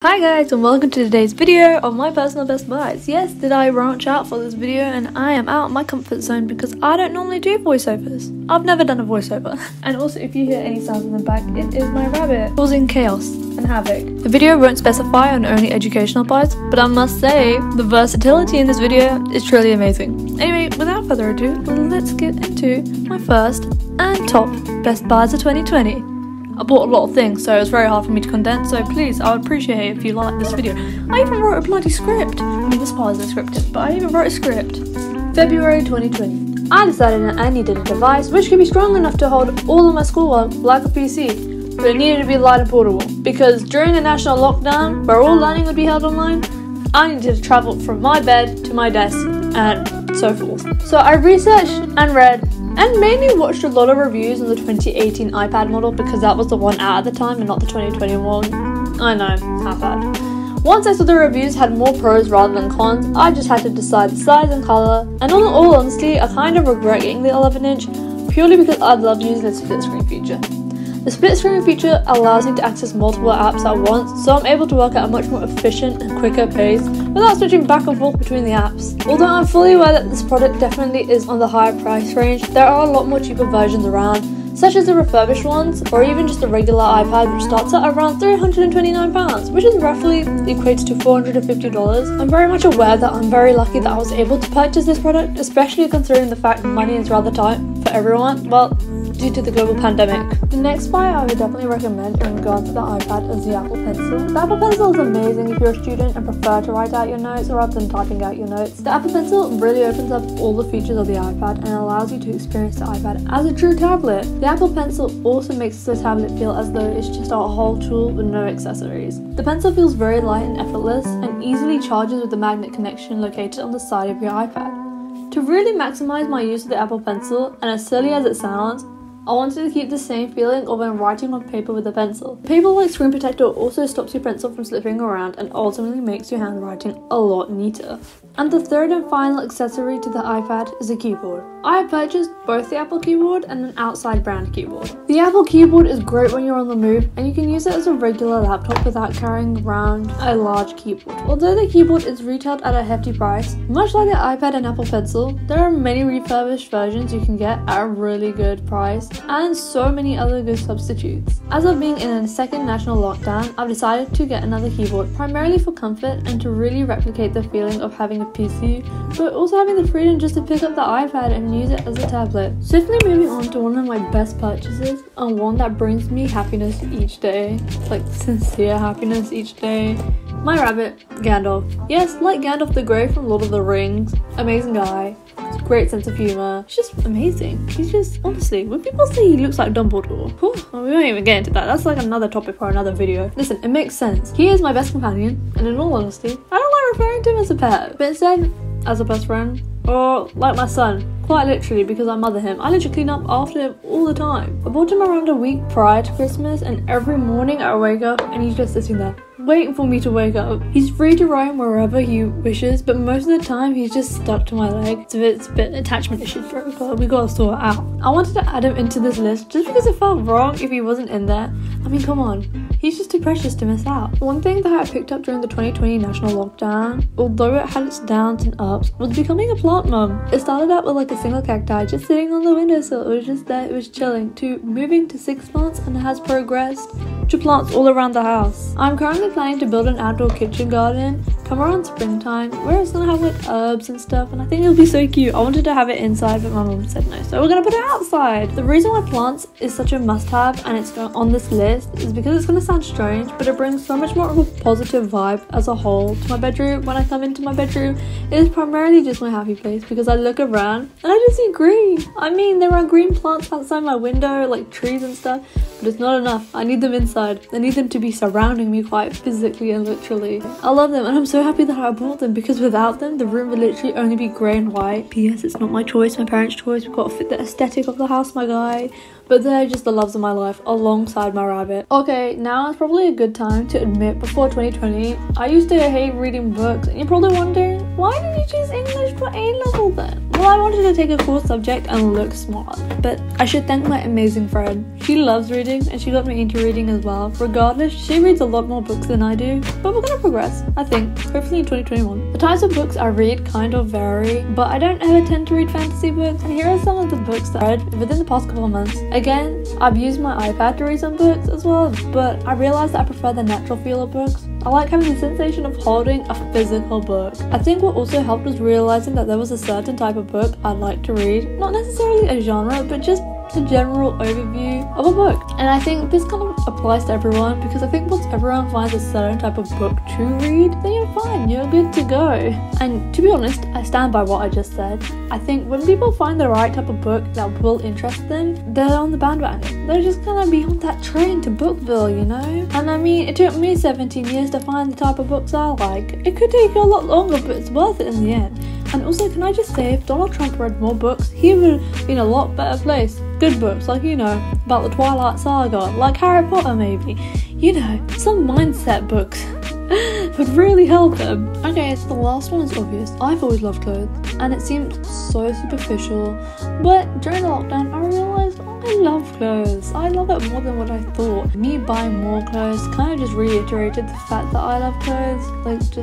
Hi guys, and welcome to today's video of my personal best buys. Yes, did I branch out for this video, and I am out of my comfort zone because I don't normally do voiceovers. I've never done a voiceover. And also, if you hear any sounds in the back, it is my rabbit causing chaos and havoc. The video won't specify on only educational buys, but I must say the versatility in this video is truly amazing. Anyway, without further ado, let's get into my first and top best buys of 2020. I bought a lot of things, so it was very hard for me to condense, so please, I would appreciate it if you like this video. I even wrote a bloody script. I mean, this part isn't scripted, but I even wrote a script. February 2020. I decided that I needed a device which could be strong enough to hold all of my schoolwork like a PC, but it needed to be light and portable, because during a national lockdown, where all learning would be held online, I needed to travel from my bed to my desk, and so forth. So I researched and read and mainly watched a lot of reviews on the 2018 iPad model because that was the one out at the time and not the 2020 one. I know, how bad. Once I saw the reviews had more pros rather than cons, I just had to decide the size and colour, and on all honesty, I kind of regret getting the 11-inch purely because I love using the split screen feature. The split screen feature allows me to access multiple apps at once, so I'm able to work at a much more efficient and quicker pace without switching back and forth between the apps. Although I'm fully aware that this product definitely is on the higher price range, there are a lot more cheaper versions around, such as the refurbished ones, or even just the regular iPad, which starts at around £329, which is roughly equates to $450. I'm very much aware that I'm very lucky that I was able to purchase this product, especially considering the fact money is rather tight for everyone, well, due to the global pandemic. The next buy I would definitely recommend in regards to the iPad is the Apple Pencil. The Apple Pencil is amazing if you're a student and prefer to write out your notes rather than typing out your notes. The Apple Pencil really opens up all the features of the iPad and allows you to experience the iPad as a true tablet. The Apple Pencil also makes the tablet feel as though it's just a whole tool with no accessories. The pencil feels very light and effortless and easily charges with the magnet connection located on the side of your iPad. To really maximize my use of the Apple Pencil, and as silly as it sounds, I wanted to keep the same feeling of when writing on paper with a pencil. Paper-like screen protector also stops your pencil from slipping around and ultimately makes your handwriting a lot neater. And the third and final accessory to the iPad is a keyboard. I have purchased both the Apple keyboard and an outside brand keyboard. The Apple keyboard is great when you're on the move, and you can use it as a regular laptop without carrying around a large keyboard. Although the keyboard is retailed at a hefty price, much like the iPad and Apple Pencil, there are many refurbished versions you can get at a really good price, and so many other good substitutes. As of being in a second national lockdown, I've decided to get another keyboard, primarily for comfort and to really replicate the feeling of having a PC, but also having the freedom just to pick up the iPad and use it as a tablet. Swiftly moving on to one of my best purchases, and one that brings me happiness each day, like sincere happiness each day. My rabbit, Gandalf. Yes, like Gandalf the Grey from Lord of the Rings. Amazing guy. Great sense of humour. He's just amazing. He's just, honestly, when people say he looks like Dumbledore, well, we won't even get into that. That's like another topic for another video. Listen, it makes sense. He is my best companion, and in all honesty, I don't like referring to him as a pet, but instead, as a best friend, or like my son, quite literally, because I mother him. I literally clean up after him all the time. I bought him around a week prior to Christmas, and every morning I wake up and he's just sitting there, waiting for me to wake up. He's free to roam wherever he wishes, but most of the time he's just stuck to my leg. It's a bit attachment issues, bro. We gotta sort it out. I wanted to add him into this list just because it felt wrong if he wasn't in there. I mean, come on. He's just too precious to miss out. One thing that I picked up during the 2020 national lockdown, although it had its downs and ups, was becoming a plant mum. It started out with like a single cacti just sitting on the windowsill. It was just there, it was chilling, to moving to 6 plants, and it has progressed to plants all around the house. I'm currently planning to build an outdoor kitchen garden come around springtime, where it's gonna have like herbs and stuff, and I think it'll be so cute. I wanted to have it inside, but my mom said no, so we're gonna put it outside. The reason why plants is such a must-have and it's on this list is because it's gonna sound strange, but it brings so much more of a positive vibe as a whole to my bedroom. When I come into my bedroom, it is primarily just my happy place because I look around and I just see green. I mean, there are green plants outside my window, like trees and stuff, but it's not enough. I need them inside. I need them to be surrounding me quite physically and literally. I love them, and I'm so happy that I bought them, because without them the room would literally only be grey and white. P.S. It's not my choice, my parents' choice. We've got to fit the aesthetic of the house, my guy. But they're just the loves of my life alongside my rabbit. Okay, now is probably a good time to admit, before 2020 I used to hate reading books, and you're probably wondering, Why did you choose English for A-level then? Well, I wanted to take a cool subject and look smart, but I should thank my amazing friend. She loves reading and she got me into reading as well. Regardless, she reads a lot more books than I do, but we're gonna progress, I think, hopefully in 2021. The types of books I read kind of vary, but I don't ever tend to read fantasy books, and here are some of the books that I read within the past couple of months. Again, I've used my iPad to read some books as well, but I realized that I prefer the natural feel of books. I like having the sensation of holding a physical book. I think what also helped was realizing that there was a certain type of book I'd like to read. Not necessarily a genre, but just a general overview of a book. And I think this kind of applies to everyone, because I think once everyone finds a certain type of book to read, then you're fine, you're good to go. And to be honest, I stand by what I just said. I think when people find the right type of book that will interest them, they're on the bandwagon. They're just gonna be on that train to Bookville, you know? And I mean, it took me 17 years to find the type of books I like. It could take you a lot longer, but it's worth it in the end. And also, can I just say, if Donald Trump read more books, he would be in a lot better place. Good books, like, you know, about the Twilight Saga, like Harry Potter maybe. You know, some mindset books would really help them. Okay, so the last one is obvious. I've always loved clothes, and it seemed so superficial, but during the lockdown I realised I love clothes. I love it more than what I thought. Me buying more clothes kind of just reiterated the fact that I love clothes, like just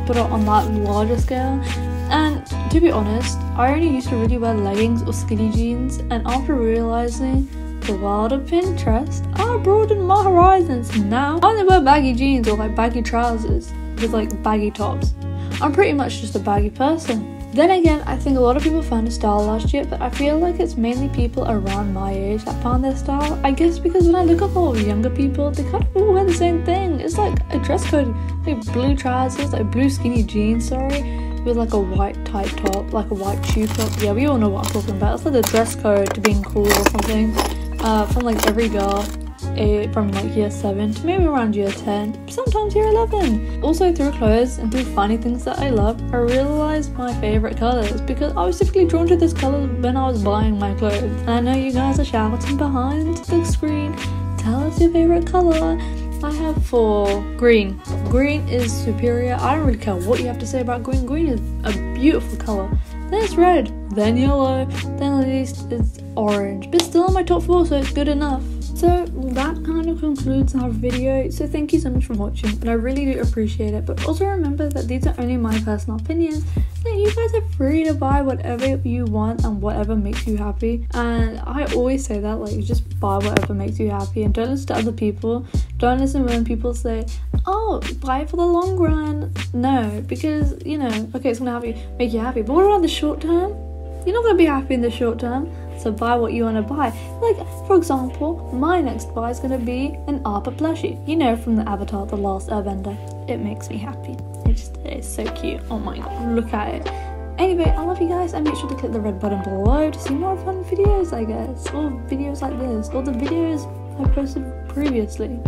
put it on that larger scale. And to be honest, I only used to really wear leggings or skinny jeans, and after realising the world of Pinterest, I broadened my horizons, and now I only wear baggy jeans or like baggy trousers with like baggy tops. I'm pretty much just a baggy person. Then again, I think a lot of people found a style last year, but I feel like it's mainly people around my age that found their style. I guess because when I look at a lot of younger people, they kind of all wear the same thing. It's like a dress code, like blue trousers, like blue skinny jeans, with like a white tight top, like a white tube top. Yeah, we all know what I'm talking about. It's like the dress code to being cool or something, from like every girl from like year 7 to maybe around year 10, sometimes year 11. Also, through clothes and through finding things that I love, I realized my favorite colors, because I was typically drawn to this color when I was buying my clothes. And I know you guys are shouting behind the screen, tell us your favorite color. I have 4. Green. Green is superior. I don't really care what you have to say about green. Green is a beautiful color. Then it's red, then yellow, then at least it's orange. But still in my top 4, so it's good enough. So that kind of concludes our video. So thank you so much for watching, and I really do appreciate it. But also remember that these are only my personal opinions, and you guys are free to buy whatever you want and whatever makes you happy. And I always say that, like, just buy whatever makes you happy, and don't listen to other people. Don't listen when people say, oh, buy it for the long run. No, because, you know, okay, it's gonna make you happy, but what about the short term? You're not gonna be happy in the short term. So buy what you want to buy. Like, for example, my next buy is going to be an Appa plushie. You know, from the Avatar, The Last Airbender. It makes me happy. It's so cute. Oh my god, look at it. Anyway, I love you guys, and make sure to click the red button below to see more fun videos, I guess. Or videos like this. Or the videos I posted previously.